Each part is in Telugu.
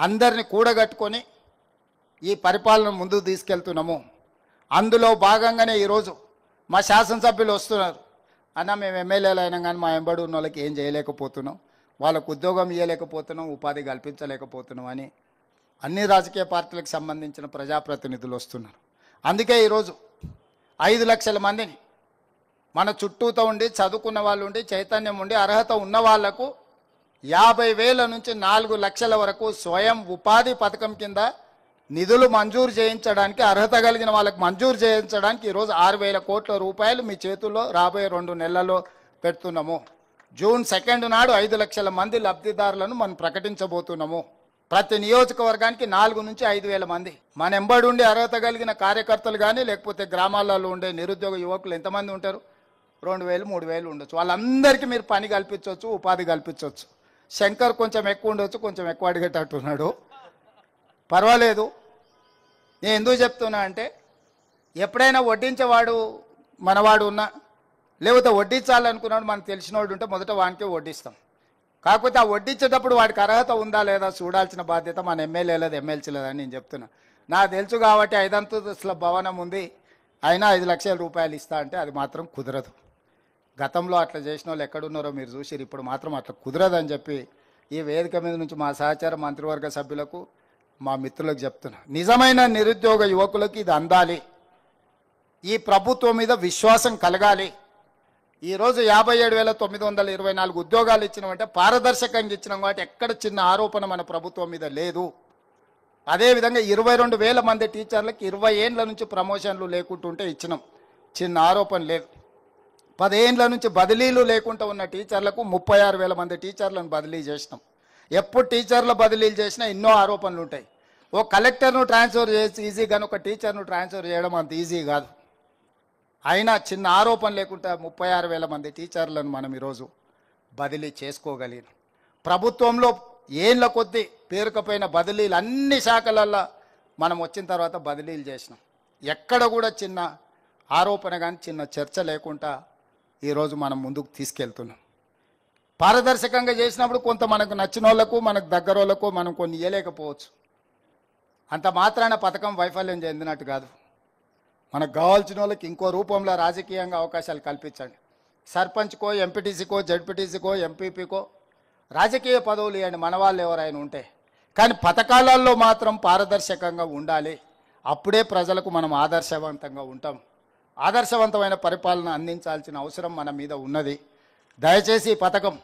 అందరిని కూడగట్టుకొని ఈ పరిపాలన ముందుకు తీసుకెళ్తున్నాము. అందులో భాగంగానే ఈరోజు మా శాసనసభ్యులు వస్తున్నారు. అన్న మేము ఎమ్మెల్యేలు అయినా కానీ మా ఎంబడి ఉన్న వాళ్ళకి ఏం చేయలేకపోతున్నాం, వాళ్ళకు ఉద్యోగం ఇవ్వలేకపోతున్నాం, ఉపాధి కల్పించలేకపోతున్నాం అని అన్ని రాజకీయ పార్టీలకు సంబంధించిన ప్రజాప్రతినిధులు వస్తున్నారు. అందుకే ఈరోజు 5 లక్షల మందిని మన చుట్టూతో ఉండి చదువుకున్న వాళ్ళు ఉండి చైతన్యం ఉండి అర్హత ఉన్న వాళ్లకు 50,000 నుంచి 4 లక్షల వరకు స్వయం ఉపాధి పథకం కింద నిధులు మంజూరు చేయించడానికి, అర్హత కలిగిన వాళ్ళకి మంజూరు చేయించడానికి ఈరోజు 6,000 కోట్ల రూపాయలు మీ చేతుల్లో రాబోయే 2 నెలల్లో పెడుతున్నాము. జూన్ 2 నాడు 5 లక్షల మంది లబ్ధిదారులను మనం ప్రకటించబోతున్నాము. ప్రతి నియోజకవర్గానికి 4 నుంచి 5,000 మంది మన ఎంబడి ఉండి అర్హత కలిగిన కార్యకర్తలు కానీ లేకపోతే గ్రామాలలో ఉండే నిరుద్యోగ యువకులు ఎంతమంది ఉంటారు? 2,000 3,000 ఉండొచ్చు. వాళ్ళందరికీ మీరు పని కల్పించవచ్చు, ఉపాధి కల్పించవచ్చు. శంకర్ కొంచెం ఎక్కువ ఉండొచ్చు, కొంచెం ఎక్కువ అడిగేటట్టున్నాడు, పర్వాలేదు. నేను ఎందుకు చెప్తున్నా అంటే ఎప్పుడైనా వడ్డించేవాడు మనవాడు ఉన్నా లేకపోతే వడ్డించాలనుకున్నాడు మనకు తెలిసినవాడు ఉంటే మొదట వానికే వడ్డిస్తాం. కాకపోతే ఆ వడ్డించేటప్పుడు వాడికి అర్హత ఉందా లేదా చూడాల్సిన బాధ్యత మన ఎమ్మెల్యేలది ఎమ్మెల్సీలదని నేను చెప్తున్నా. నాకు తెలుసు కాబట్టి 5 అంతస్తుల భవనం ఉంది అయినా 5 లక్షల రూపాయలు ఇస్తా అంటే అది మాత్రం కుదరదు. గతంలో అట్లా చేసిన వాళ్ళు ఎక్కడున్నారో మీరు చూసిరు. ఇప్పుడు మాత్రం అట్లా కుదరదని చెప్పి ఈ వేదిక మీద నుంచి మా సహచార మంత్రివర్గ సభ్యులకు మా మిత్రులకు చెప్తున్నా. నిజమైన నిరుద్యోగ యువకులకు ఇది అందాలి, ఈ ప్రభుత్వం మీద విశ్వాసం కలగాలి. ఈరోజు 57,924 ఉద్యోగాలు ఇచ్చినామంటే పారదర్శకంగా ఇచ్చినాం కాబట్టి ఎక్కడ చిన్న ఆరోపణ మన ప్రభుత్వం మీద లేదు. అదేవిధంగా 22,000 మంది టీచర్లకు 20 ఏండ్ల నుంచి ప్రమోషన్లు లేకుంటుంటే ఇచ్చినాం, చిన్న ఆరోపణ లేదు. 10 ఏండ్ల నుంచి బదిలీలు లేకుండా ఉన్న టీచర్లకు 36,000 మంది టీచర్లను బదిలీ చేసినాం. ఎప్పుడు టీచర్ల బదిలీలు చేసినా ఎన్నో ఆరోపణలు ఉంటాయి. ఓ కలెక్టర్ను ట్రాన్స్ఫర్ చేసి ఈజీ కానీ ఒక టీచర్ను ట్రాన్స్ఫర్ చేయడం అంత ఈజీ కాదు. అయినా చిన్న ఆరోపణ లేకుండా 36,000 మంది టీచర్లను మనం ఈరోజు బదిలీ చేసుకోగలిగినాం. ప్రభుత్వంలో ఏళ్ళ కొద్దీ పేరుకపోయిన బదిలీలు అన్ని శాఖలల్లో మనం వచ్చిన తర్వాత బదిలీలు చేసినాం. ఎక్కడ కూడా చిన్న ఆరోపణ కానీ చిన్న చర్చ లేకుండా ఈరోజు మనం ముందుకు తీసుకెళ్తున్నాం. పారదర్శకంగా చేసినప్పుడు కొంత మనకు నచ్చిన వాళ్ళకు మనకు దగ్గర వాళ్ళకు మనం కొన్ని ఇవ్వలేకపోవచ్చు. అంత మాత్రాన పథకం వైఫల్యం చెందినట్టు కాదు. మనకు కావాల్సిన వాళ్ళకి ఇంకో రూపంలో రాజకీయంగా అవకాశాలు కల్పించండి. సర్పంచ్కో ఎంపీటీసీకో జడ్పీటీసీకో ఎంపీపీకో రాజకీయ పదవులు ఇవ్వండి మన వాళ్ళు ఎవరైనా ఉంటే. కానీ పథకాలలో మాత్రం పారదర్శకంగా ఉండాలి. అప్పుడే ప్రజలకు మనం ఆదర్శవంతంగా ఉంటాం. ఆదర్శవంతమైన పరిపాలన అందించాల్సిన అవసరం మన మీద ఉన్నది. దయచేసి ఈ పథకం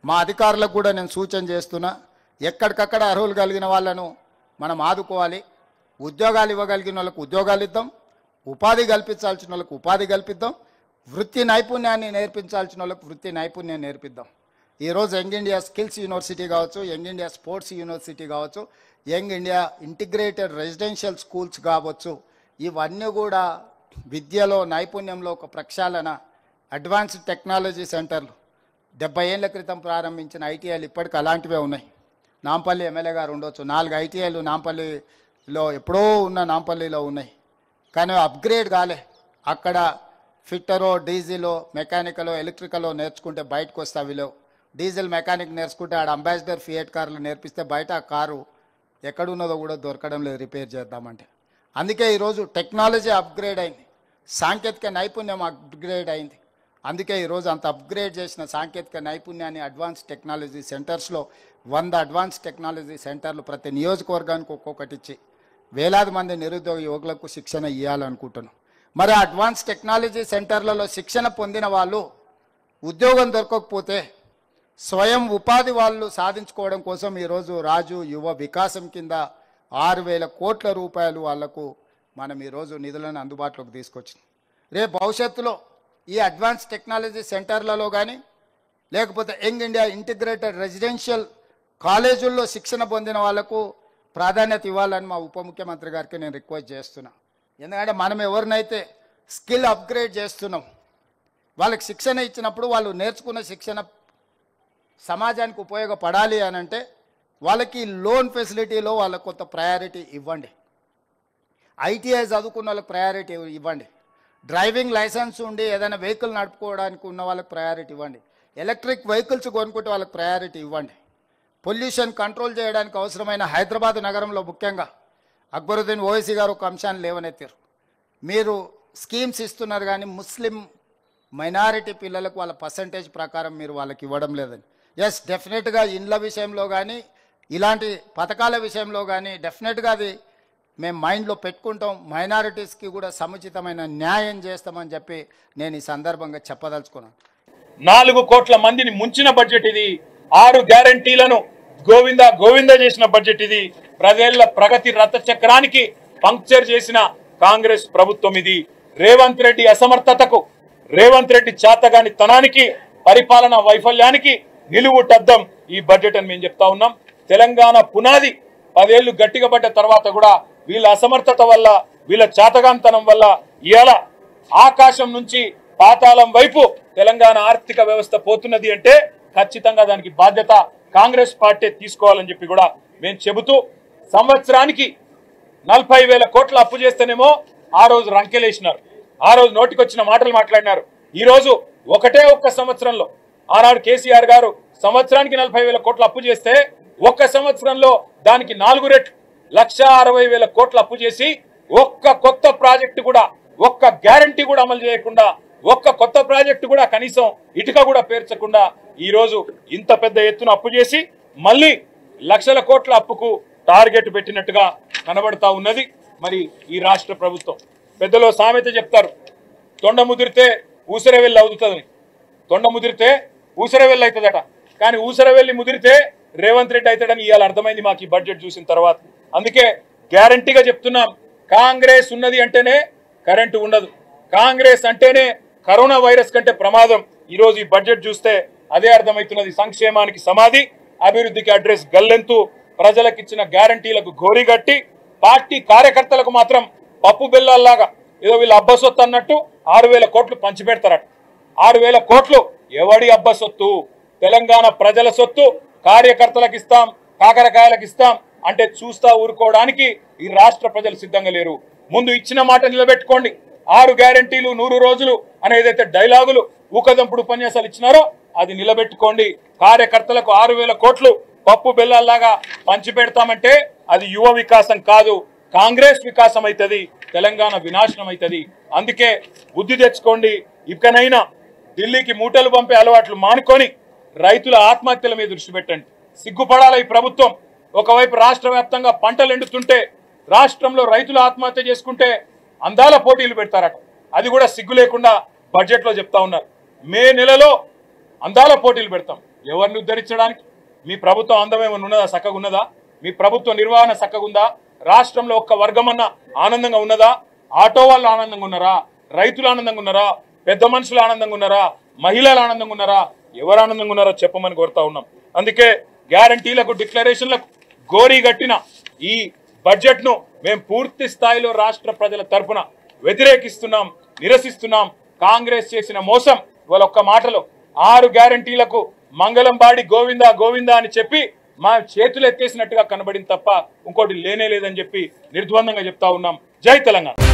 మా అధికారులకు కూడా నేను సూచన చేస్తున్నా, ఎక్కడికక్కడ అర్హులు కలిగిన వాళ్ళను మనం ఆదుకోవాలి. ఉద్యోగాలు ఇవ్వగలిగిన వాళ్ళకు ఉద్యోగాలు ఇద్దాం, ఉపాధి కల్పించాల్సిన వాళ్ళకు ఉపాధి కల్పిద్దాం, వృత్తి నైపుణ్యాన్ని నేర్పించాల్సిన వాళ్ళకు వృత్తి నైపుణ్యాన్ని నేర్పిద్దాం. ఈరోజు యంగ్ ఇండియా స్కిల్స్ యూనివర్సిటీ కావచ్చు, యంగ్ ఇండియా స్పోర్ట్స్ యూనివర్సిటీ కావచ్చు, young India integrated residential schools కావచ్చు, ఇవన్నీ కూడా విద్యలో నైపుణ్యంలో ఒక ప్రక్షాళన. అడ్వాన్స్డ్ టెక్నాలజీ సెంటర్లు 70 ఏళ్ల క్రితం ప్రారంభించిన ఐటీఐలు ఇప్పటికి అలాంటివే ఉన్నాయి. నాంపల్లి ఎమ్మెల్యే గారు ఉండొచ్చు, 4 ఐటీఐలు నాంపల్లిలో ఎప్పుడో ఉన్న నాంపల్లిలో ఉన్నాయి, కానీ అప్గ్రేడ్ కాలే. అక్కడ ఫిట్టరో డీజిలో మెకానికలో ఎలక్ట్రికలో నేర్చుకుంటే బయటకు వస్తే అవిలో డీజిల్ మెకానిక్ నేర్చుకుంటే ఆడ అంబాసిడర్ ఫియట్ కార్లు నేర్పిస్తే బయట ఆ కారు ఎక్కడున్నదో కూడా దొరకడం లేదు రిపేర్ చేద్దామంటే. అందుకే ఈరోజు టెక్నాలజీ అప్గ్రేడ్ అయింది, సాంకేతిక నైపుణ్యం అప్గ్రేడ్ అయింది. అందుకే ఈరోజు అంత అప్గ్రేడ్ చేసిన సాంకేతిక నైపుణ్యాన్ని అడ్వాన్స్ టెక్నాలజీ సెంటర్స్లో 100 అడ్వాన్స్ టెక్నాలజీ సెంటర్లు ప్రతి నియోజకవర్గానికి ఒక్కొక్కటి ఇచ్చి వేలాది మంది నిరుద్యోగ యువకులకు శిక్షణ ఇవ్వాలనుకుంటున్నాం. మరి అడ్వాన్స్ టెక్నాలజీ సెంటర్లలో శిక్షణ పొందిన వాళ్ళు ఉద్యోగం దొరకకపోతే స్వయం ఉపాధి వాళ్ళు సాధించుకోవడం కోసం ఈరోజు రాజు యువ వికాసం కింద 6,000 కోట్ల రూపాయలు వాళ్లకు మనం ఈరోజు నిధులను అందుబాటులోకి తీసుకొచ్చింది. రేపు భవిష్యత్తులో ఈ అడ్వాన్స్ టెక్నాలజీ సెంటర్లలో కానీ లేకపోతే యంగ్ ఇండియా ఇంటిగ్రేటెడ్ రెసిడెన్షియల్ కాలేజీల్లో శిక్షణ పొందిన వాళ్లకు ప్రాధాన్యత ఇవ్వాలని మా ఉప ముఖ్యమంత్రి గారికి నేను రిక్వెస్ట్ చేస్తున్నా. ఎందుకంటే మనం ఎవరినైతే స్కిల్ అప్గ్రేడ్ చేస్తున్నాం వాళ్ళకి శిక్షణ ఇచ్చినప్పుడు వాళ్ళు నేర్చుకున్న శిక్షణ సమాజానికి ఉపయోగపడాలి అని అంటే వాళ్ళకి లోన్ ఫెసిలిటీలో వాళ్ళకి కొంత ప్రయారిటీ ఇవ్వండి. ఐటీఐ చదువుకున్న వాళ్ళకి ప్రయారిటీ ఇవ్వండి. డ్రైవింగ్ లైసెన్స్ ఉండి ఏదైనా వెహికల్ నడుపుకోవడానికి ఉన్న వాళ్ళకి ప్రయారిటీ ఇవ్వండి. ఎలక్ట్రిక్ వెహికల్స్ కొనుక్కుంటే వాళ్ళకి ప్రయారిటీ ఇవ్వండి. పొల్యూషన్ కంట్రోల్ చేయడానికి అవసరమైన హైదరాబాద్ నగరంలో ముఖ్యంగా అక్బరుద్దీన్ ఓవైసీ గారు ఒక అంశాన్ని లేవనెత్తారు. మీరు స్కీమ్స్ ఇస్తున్నారు కానీ ముస్లిం మైనారిటీ పిల్లలకు వాళ్ళ పర్సంటేజ్ ప్రకారం మీరు వాళ్ళకి ఇవ్వడం లేదని. ఎస్, డెఫినెట్గా ఇండ్ల విషయంలో కానీ ఇలాంటి పథకాల విషయంలో కానీ డెఫినెట్గా అది మేము మైండ్లో పెట్టుకుంటాం. మైనారిటీస్కి కూడా సముచితమైన న్యాయం చేస్తామని చెప్పి నేను ఈ సందర్భంగా చెప్పదలుచుకున్నాను. 4 కోట్ల మందిని ముంచిన బడ్జెట్ ఇది. 6 గ్యారంటీలను గోవిందా గోవిందా చేసిన బడ్జెట్ ఇది. ప్రజల ప్రగతి రథ చక్రానికి పంక్చర్ చేసిన కాంగ్రెస్ ప్రభుత్వం ఇది. రేవంత్ రెడ్డి అసమర్థతకు, రేవంత్ రెడ్డి చాతగాని తనానికి, పరిపాలన వైఫల్యానికి నిలువుటద్దం ఈ బడ్జెట్ అని మేము చెప్తా ఉన్నాం. తెలంగాణ పునాది 10 ఏళ్లు గట్టిగా పడ్డ తర్వాత కూడా వీళ్ళ అసమర్థత వల్ల, వీళ్ళ చాతగాంతనం వల్ల ఇవాళ ఆకాశం నుంచి పాతాళం వైపు తెలంగాణ ఆర్థిక వ్యవస్థ పోతున్నది అంటే ఖచ్చితంగా దానికి బాధ్యత కాంగ్రెస్ పార్టీ తీసుకోవాలని చెప్పి కూడా మేము చెబుతూ, సంవత్సరానికి 40,000 కోట్ల అప్పు చేస్తేనేమో ఆ రోజు రంకెలేసినారు, ఆ రోజు నోటికొచ్చిన మాటలు మాట్లాడినారు. ఈ రోజు ఒక్క సంవత్సరంలో ఆనాడు కేసీఆర్ గారు సంవత్సరానికి 40,000 కోట్ల అప్పు చేస్తే ఒక్క సంవత్సరంలో దానికి 4 రెట్లు 1,60,000 కోట్ల అప్పు చేసి ఒక్క కొత్త ప్రాజెక్టు కూడా, ఒక్క గ్యారంటీ కూడా అమలు చేయకుండా, ఒక్క కొత్త ప్రాజెక్టు కూడా కనీసం ఇటుక కూడా పేర్చకుండా ఈ రోజు ఇంత పెద్ద ఎత్తున అప్పు చేసి మళ్ళీ లక్షల కోట్ల అప్పుకు టార్గెట్ పెట్టినట్టుగా కనబడతా ఉన్నది మరి ఈ రాష్ట్ర ప్రభుత్వం. పెద్దలో సామెత చెప్తారు, తొండ ముదిరితే ఊసరవెల్లి అవుతుందని. తొండ ముదిరితే ఊసరవెల్లి అవుతుందట, కానీ ఊసరవెల్లి ముదిరితే రేవంత్ రెడ్డి అవుతాడని ఇవాళ అర్థమైంది మాకు ఈ బడ్జెట్ చూసిన తర్వాత. అందుకే గ్యారంటీగా చెప్తున్నాం, కాంగ్రెస్ ఉన్నది అంటేనే కరెంటు ఉండదు, కాంగ్రెస్ అంటేనే కరోనా వైరస్ కంటే ప్రమాదం. ఈ రోజు ఈ బడ్జెట్ చూస్తే అదే అర్థమవుతున్నది. సంక్షేమానికి సమాధి, అభివృద్ధికి అడ్రస్ గల్లెంతు, ప్రజలకు ఇచ్చిన గ్యారంటీలకు గోరిగట్టి, పార్టీ కార్యకర్తలకు మాత్రం పప్పు బెల్లాల్లాగా ఏదో వీళ్ళు అబ్బసొత్తు అన్నట్టు 6,000 కోట్లు పంచిపెడతారట. 6,000 కోట్లు ఎవడి అబ్బసొత్తు? తెలంగాణ ప్రజల సొత్తు. కార్యకర్తలకు ఇస్తాం, కాకరకాయలకు ఇస్తాం అంటే చూస్తా ఊరుకోవడానికి ఈ రాష్ట్ర ప్రజలు సిద్ధంగా లేరు. ముందు ఇచ్చిన మాట నిలబెట్టుకోండి. 6 గ్యారంటీలు 100 రోజులు అనేదైతే డైలాగులు ఊకదంపుడు ఉపన్యాసాలు ఇచ్చినారో అది నిలబెట్టుకోండి. కార్యకర్తలకు 6,000 కోట్లు పప్పు బెల్లాల్లాగా పంచి పెడతామంటే అది యువ వికాసం కాదు, కాంగ్రెస్ వికాసం అవుతుంది, తెలంగాణ వినాశనం అవుతుంది. అందుకే బుద్ధి తెచ్చుకోండి. ఇకనైనా ఢిల్లీకి మూటలు పంపే అలవాట్లు మానుకొని రైతుల ఆత్మహత్యల మీద దృష్టి పెట్టండి. సిగ్గుపడాలి ఈ ప్రభుత్వం. ఒకవైపు రాష్ట్ర వ్యాప్తంగా పంటలు ఎండుతుంటే రాష్ట్రంలో రైతులు ఆత్మహత్య చేసుకుంటే అందాల పోటీలు పెడతారట. అది కూడా సిగ్గు లేకుండా బడ్జెట్లో చెప్తా ఉన్నారు. మే నెలలో అందాల పోటీలు పెడతాం. ఎవరిని ఉద్ధరించడానికి? మీ ప్రభుత్వం అందమేమన్నా ఉన్నదా? చక్కగా ఉన్నదా? మీ ప్రభుత్వ నిర్వహణ చక్కగా ఉందా? రాష్ట్రంలో ఒక్క వర్గమన్నా ఆనందంగా ఉన్నదా? ఆటో వాళ్ళు ఆనందంగా ఉన్నారా? రైతులు ఆనందంగా ఉన్నారా? పెద్ద మనుషులు ఆనందంగా ఉన్నారా? మహిళలు ఆనందంగా ఉన్నారా? ఎవరు ఆనందంగా ఉన్నారో చెప్పమని కోరుతా ఉన్నాం. అందుకే గ్యారంటీలకు, డిక్లరేషన్లకు గోరీ గట్టిన ఈ బడ్జెట్ను మేము పూర్తి స్థాయిలో రాష్ట్ర ప్రజల తరఫున వ్యతిరేకిస్తున్నాం, నిరసిస్తున్నాం. కాంగ్రెస్ చేసిన మోసం ఇవాళ ఒక్క మాటలో 6 గ్యారంటీలకు మంగళం బాడి గోవిందా గోవిందా అని చెప్పి మా చేతులు ఎత్తేసినట్టుగా కనబడింది తప్ప ఇంకోటి లేనే లేదని చెప్పి నిర్ద్వందంగా చెప్తా ఉన్నాం. జై తెలంగాణ.